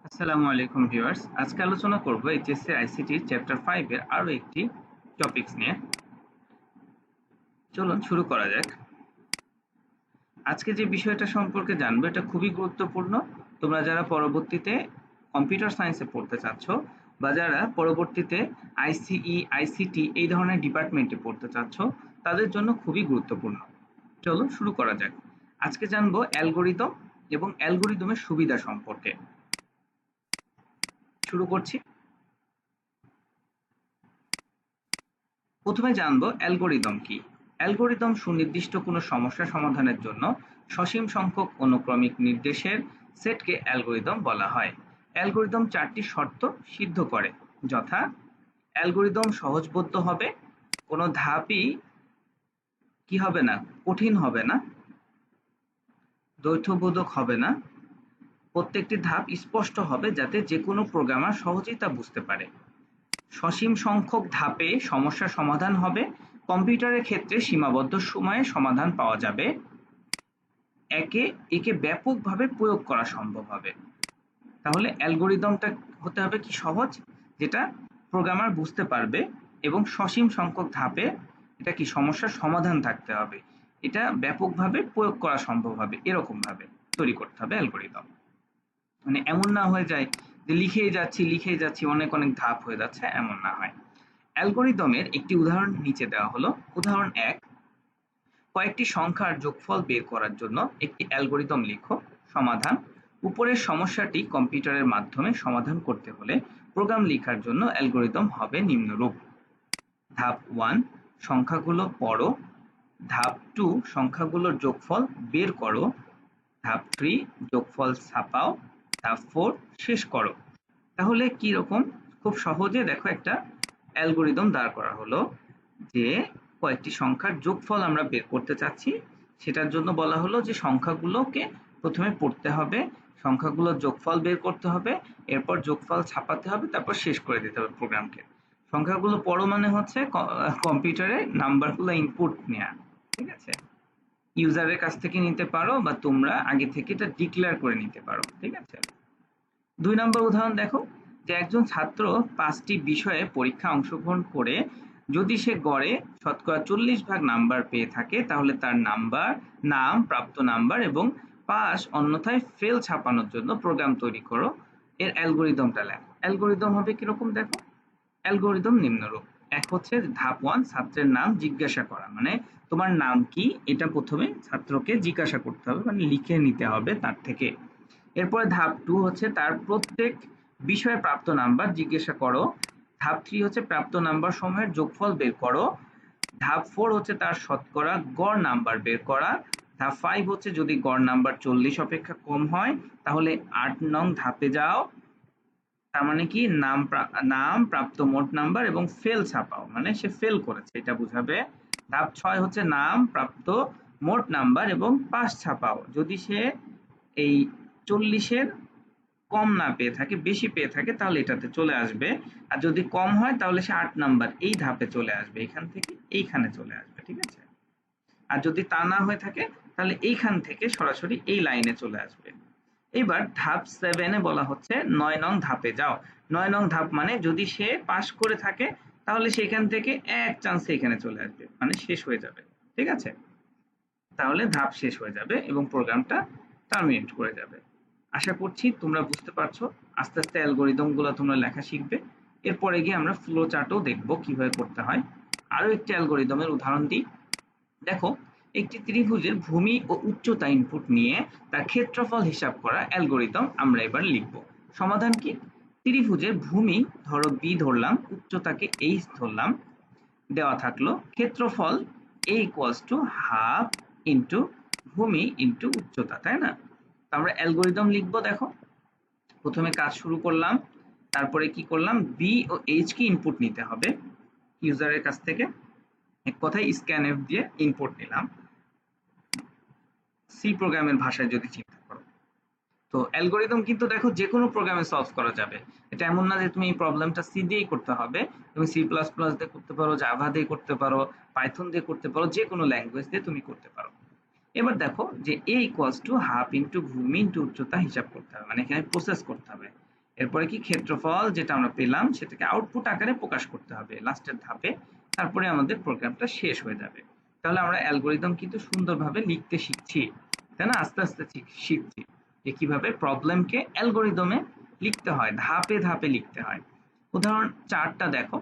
আসসালামু আলাইকুম ভিউয়ার্স, আজকে আলোচনা করব এইচএসসি আইসিটি চ্যাপ্টার 5 এর আরো একটি টপিকস নিয়ে। চলুন শুরু করা যাক। আজকে যে বিষয়টা সম্পর্কে জানবো এটা খুবই গুরুত্বপূর্ণ। তোমরা যারা পরবর্তীতে কম্পিউটার সায়েন্সে পড়তে চাচ্ছ বা যারা পরবর্তীতে আইসিটি এই ধরনের ডিপার্টমেন্টে পড়তে চাচ্ছ তাদের জন্য খুবই গুরুত্বপূর্ণ। চলুন শুরু করা যাক। আজকে জানবো অ্যালগরিদম এবং অ্যালগরিদমের সুবিধা সম্পর্কে। শুরু করছি। প্রথমে জানবো অ্যালগরিদম কি। অ্যালগরিদম সুনির্দিষ্ট কোনো সমস্যা সমাধানের জন্য সসীম সংখ্যক অনুক্রমিক নির্দেশের সেটকে অ্যালগরিদম বলা হয়। অ্যালগরিদম চারটি শর্ত সিদ্ধ করে, যথা অ্যালগরিদম সহজবোধ্য হবে, কোনো ধাপই কি হবে না, কঠিন হবে না, দ্বৈতবোধক হবে না, প্রত্যেকটি ধাপ স্পষ্ট হবে যাতে যে কোনো প্রোগ্রামার সহজেই তা বুঝতে পারে। সসীম সংখ্যক ধাপে সমস্যা সমাধান হবে, কম্পিউটারের ক্ষেত্রে সীমাবদ্ধ সময়ে সমাধান পাওয়া যাবে, একে ব্যাপকভাবে প্রয়োগ করা সম্ভব হবে। তাহলে অ্যালগরিদমটা হতে হবে কি সহজ, যেটা প্রোগ্রামার বুঝতে পারবে, এবং সসীম সংখ্যক ধাপে এটা কি সমস্যার সমাধান থাকতে হবে, এটা ব্যাপকভাবে প্রয়োগ করা সম্ভব হবে, এরকম ভাবে তৈরি করতে হবে অ্যালগরিদম। মানে এমন না হয়ে যায় যে লিখেই যাচ্ছি অনেক অনেক ধাপ হয়ে যাচ্ছে, এমন না হয়। অ্যালগরিদমের একটি উদাহরণ নিচে দেওয়া হলো। উদাহরণ 1, কয়েকটি সংখ্যার যোগফল বের করার জন্য একটি অ্যালগরিদম লিখো। সমাধান: উপরের সমস্যাটি কম্পিউটারের মাধ্যমে সমাধান করতে হলে প্রোগ্রাম লেখার জন্য অ্যালগরিদম হবে নিম্নরূপ। ধাপ 1, সংখ্যাগুলো পড়ো। ধাপ 2, সংখ্যাগুলোর যোগফল বের করো। ধাপ 3, যোগফল ছাপাও। ধাপ 4, শেষ করো। তাহলে কি রকম, খুব সহজে দেখো একটা অ্যালগরিদম দাঁড় করা হলো যে কয়েকটি সংখ্যার যোগফল আমরা বের করতে চাচ্ছি। সেটার জন্য বলা হলো যে সংখ্যাগুলোকে প্রথমে পড়তে হবে, সংখ্যাগুলোর যোগফল বের করতে হবে, এরপর যোগফল ছাপাতে হবে, তারপর শেষ করে দিতে হবে প্রোগ্রামকে। সংখ্যাগুলো পড়ো মানে হচ্ছে কম্পিউটারে নাম্বারগুলো ইনপুট নেওয়া, ঠিক আছে। ইউজারের কাছ থেকে নিতে পারো বা তোমরা আগে থেকে এটা ডিক্লেয়ার করে নিতে পারো, ঠিক আছে। 2 নম্বর উদাহরণ দেখো, যে একজন ছাত্র 5টি বিষয়ে পরীক্ষা অংশগ্রহণ করে যদি সে গড়ে শতকরা 40 ভাগ নাম্বার পেয়ে থাকে তাহলে তার নাম, প্রাপ্ত নাম্বার এবং পাস অন্যথায় ফেল ছাপানোর জন্য প্রোগ্রাম তৈরি করো। এর অ্যালগরিদমটা লেখো। অ্যালগরিদম হবে কিরকম দেখো। অ্যালগরিদম নিম্নরূপ। এক হচ্ছে ধাপ 1, ছাত্রের নাম জিজ্ঞাসা করা, মানে তোমার নাম কি এটা প্রথমে ছাত্রকে জিজ্ঞাসা করতে হবে, মানে লিখে নিতে হবে তার থেকে। এরপরে ধাপ 2 হচ্ছে তার প্রত্যেক বিষয়ে প্রাপ্ত নাম্বার জিজ্ঞাসা করো। ধাপ 3 হচ্ছে প্রাপ্ত নাম্বার সমূহের যোগফল বের করো। ধাপ 4 হচ্ছে তার শতকরা গড় নাম্বার বের করা। ধাপ 5 হচ্ছে যদি গড় নাম্বার 40 অপেক্ষা কম হয় তাহলে 8 নং ধাপে যাও, তার মানে কি নাম, প্রাপ্ত মোট নাম্বার এবং ফেল ছাপাও, মানে সে ফেল করেছে এটা বুঝাবে। ধাপ 6 হচ্ছে নাম, প্রাপ্ত মোট নাম্বার এবং পাস ছাপাও, যদি সে এই 40-এর কম না পেয়ে থাকে, বেশি পেয়ে থাকে তাহলে এটাতে চলে আসবে, আর যদি কম হয় তাহলে সে 8 নাম্বার এই ধাপে চলে আসবে, এখান থেকে এইখানে চলে আসবে, ঠিক আছে। আর যদি তা না হয়ে থাকে তাহলে এইখান থেকে সরাসরি এই লাইনে চলে আসবে। এবার ধাপ 7-এ বলা হচ্ছে 9 নং ধাপে যাও। 9 নং ধাপ মানে যদি সে পাস করে থাকে তাহলে সেখান থেকে এক চান্সে এখানে চলে আসবে, মানে শেষ হয়ে যাবে, ঠিক আছে। তাহলে ধাপ শেষ হয়ে যাবে এবং প্রোগ্রামটা টার্মিনেট করে যাবে। আশা করছি তোমরা বুঝতে পারছো। আস্তে আস্তে অ্যালগরিদম গুলো তোমরা লেখা শিখবে। এরপরে গিয়ে আমরা ফ্লো চার্টও দেখবো কিভাবে করতে হয়। আরো একটি অ্যালগরিদমের উদাহরণ দিই। দেখো, একটি ত্রিভুজের ভূমি ও উচ্চতা ইনপুট নিয়ে তার ক্ষেত্রফল হিসাব করা অ্যালগরিদম আমরা এবার লিখব। সমাধান কি? ত্রিভুজের ভূমি ধরো বি ধরলাম, উচ্চতাকে এইচ ধরলাম, দেওয়া থাকলো ক্ষেত্রফল a equals to half into ভূমি into উচ্চতা, তাই না? আমরা অ্যালগরিদম লিখবো। দেখো, প্রথমে কাজ শুরু করলাম, তারপরে কি করলাম, বি ও এইচ কে ইনপুট নিতে হবে ইউজারের কাছ থেকে, এক কথায় স্ক্যানএফ দিয়ে ইনপুট নিলাম, সি প্রোগ্রামের ভাষায় যদি চিন্তা করো। তো অ্যালগরিদম কিন্তু দেখো যে কোনো প্রোগ্রামে সলভ করা যাবে, এটা এমন না যে তুমি এই প্রবলেমটা সি দিয়েই করতে হবে, তুমি সি প্লাস প্লাস দিয়ে করতে পারো, জাভা দিয়ে করতে পারো, পাইথন দিয়ে করতে পারো, যে কোনো ল্যাঙ্গুয়েজ দিয়ে তুমি করতে পারো। এবার দেখো যে a equals to half into ভূমি ইন্টু উচ্চতা হিসাব করতে হবে, মানে এখানে প্রসেস করতে হবে। এরপরে কি ক্ষেত্রফল যেটা আমরা পেলাম সেটাকে আউটপুট আকারে প্রকাশ করতে হবে লাস্টের ধাপে, তারপরে আমাদের প্রোগ্রামটা শেষ হয়ে যাবে। তাহলে আমরা অ্যালগরিদম কিন্তু সুন্দরভাবে লিখতে শিখছি, তাই না? আস্তে আস্তে শিখছি যে কিভাবে প্রবলেমকে অ্যালগরিদমে লিখতে হয়, ধাপে ধাপে লিখতে হয়। উদাহরণ 4টা দেখো,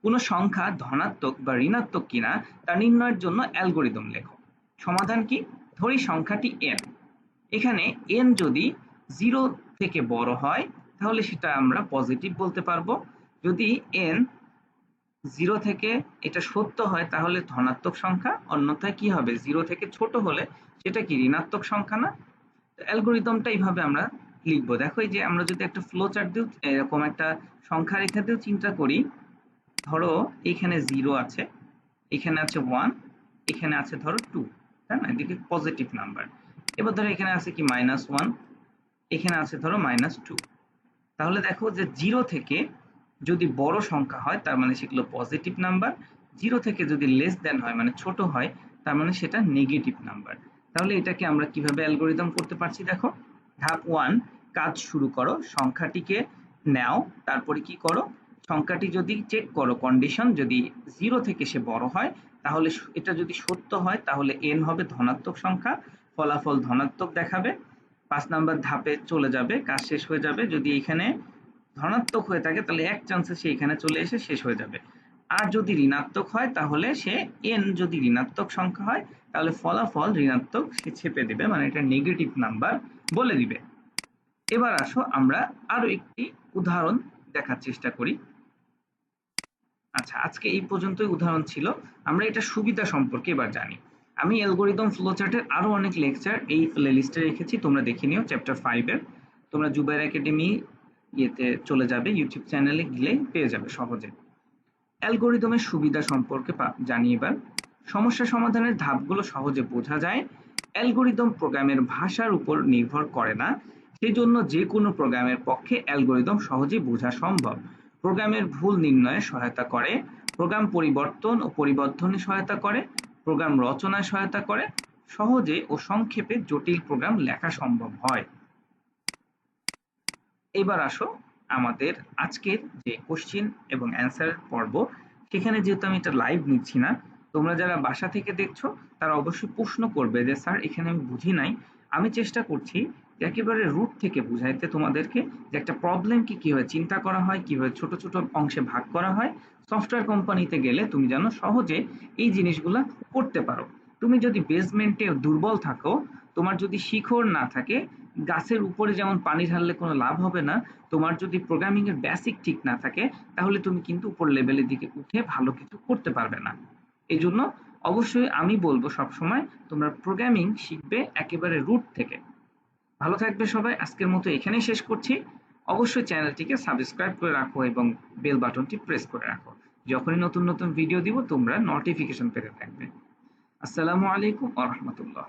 কোনো সংখ্যা ধনাত্মক বা ঋণাত্মক কিনা তা নির্ণয়ের জন্য অ্যালগরিদম লেখো। সমাধান কি? ধরি সংখ্যাটি n, এখানে n যদি 0 থেকে বড় হয় তাহলে সেটা আমরা পজিটিভ বলতে পারবো। যদি n 0 থেকে এটা সত্য হয় তাহলে ধনাত্মক সংখ্যা, অন্যথায় কি হবে? 0 থেকে ছোট হলে সেটা কি ঋণাত্মক সংখ্যা না? অ্যালগরিদমটা এইভাবে আমরা লিখবো। দেখো এই যে আমরা যদি একটা ফ্লো চার্ট দিও, এরকম একটা সংখ্যা রেখা দিয়েও চিন্তা করি, ধরো এখানে 0 আছে, এখানে আছে 1, এখানে আছে ধরো 2, তাই না? এদিকে পজিটিভ নাম্বার। এবার ধরো এখানে আছে কি -1, এখানে আছে ধরো -2। তাহলে দেখো যে 0 থেকে যদি বড় সংখ্যা হয় তার মানে সেগুলো পজিটিভ নাম্বার, 0 থেকে যদি লেস দেন হয় মানে ছোট হয় তার মানে সেটা নেগেটিভ নাম্বার। তাহলে এটাকে আমরা কিভাবে অ্যালগরিদম করতে পারছি দেখো। ধাপ 1, কাজ শুরু করো, সংখ্যাটিকে নাও, তারপরে কি করো, সংখ্যাটি যদি চেক করো কন্ডিশন, যদি 0 থেকে সে বড় হয় তাহলে এটা যদি সত্য হয় তাহলে n হবে ধনাত্মক সংখ্যা, ফলাফল ধনাত্মক দেখাবে। 5 নাম্বার ধাপে চলে যাবে, কাজ শেষ হয়ে যাবে। যদি এখানে ধনাত্মক হয়ে থাকে তাহলে এক চান্সে সে এখানে চলে এসে শেষ হয়ে যাবে। আর যদি ঋণাত্মক হয় তাহলে সে n যদি ঋণাত্মক সংখ্যা হয় তাহলে ফলাফল ঋণাত্মক সে ছেপে দিবে, মানে এটা নেগেটিভ নাম্বার বলে দিবে। এবার আসো আমরা আরো একটি উদাহরণ দেখার চেষ্টা করি। আচ্ছা, আজকে এই পর্যন্তই উদাহরণ ছিল। আমরা এটা সুবিধা সম্পর্কে এবার জানি। আমি অ্যালগরিদম ফ্লোচার্টের আরো অনেক লেকচার এই প্লেলিস্টে রেখেছি, তোমরা দেখে নিও। চ্যাপ্টার 5 এর তোমরা জুবায়ের একাডেমি ইয়েতে চলে যাবে, ইউটিউব চ্যানেলে গেলে পেয়ে যাবে সহজে। অ্যালগরিদমের সুবিধা সম্পর্কে জানি এবার। সমস্যা সমাধানের ধাপগুলো সহজে বোঝা যায়। অ্যালগরিদম প্রোগ্রামের ভাষার উপর নির্ভর করে না, সেজন্য যে কোনো প্রোগ্রামের পক্ষে অ্যালগরিদম সহজেই বোঝা সম্ভব। প্রোগ্রামের ভুল নির্ণয়ে সহায়তা করে, প্রোগ্রাম পরিবর্তন ও পরিবর্ধনে সহায়তা করে, প্রোগ্রাম রচনায় সহায়তা করে, সহজে ও সংক্ষেপে জটিল প্রোগ্রাম লেখা সম্ভব হয়। এবার আসো আমাদের আজকের যে কোশ্চিন এবং অ্যান্সার পর্ব, সেখানে যেহেতু আমি এটা লাইভ নিচ্ছি না, তোমরা যারা বাসা থেকে দেখছো তারা অবশ্যই প্রশ্ন করবে যে স্যার এখানে আমি বুঝি নাই। আমি চেষ্টা করছি যে একেবারে রুট থেকে বুঝাইতে তোমাদেরকে, যে একটা প্রবলেমকে কিভাবে চিন্তা করা হয়, কিভাবে ছোট ছোট অংশে ভাগ করা হয়। সফটওয়্যার কোম্পানিতে গেলে তুমি যেন সহজে এই জিনিসগুলা করতে পারো। তুমি যদি বেসমেন্টে দুর্বল থাকো, তোমার যদি শিখর না থাকে, গাছের উপরে যেমন পানি ঢাললে কোনো লাভ হবে না, তোমার যদি প্রোগ্রামিং এর বেসিক ঠিক না থাকে তাহলে তুমি কিন্তু উপর লেভেলের দিকে উঠে ভালো কিছু করতে পারবে না। এই জন্য অবশ্যই আমি বলবো সবসময় তোমরা প্রোগ্রামিং শিখবে একেবারে রুট থেকে। ভালো থাকবে সবাই। আজকের মতো এখানেই শেষ করছি। অবশ্যই চ্যানেলটিকে সাবস্ক্রাইব করে রাখো এবং বেল বাটনটি প্রেস করে রাখো, যখনই নতুন নতুন ভিডিও দিব তোমরা নোটিফিকেশন পেতে থাকবে। আসসালামু আলাইকুম ওয়া রাহমাতুল্লাহ।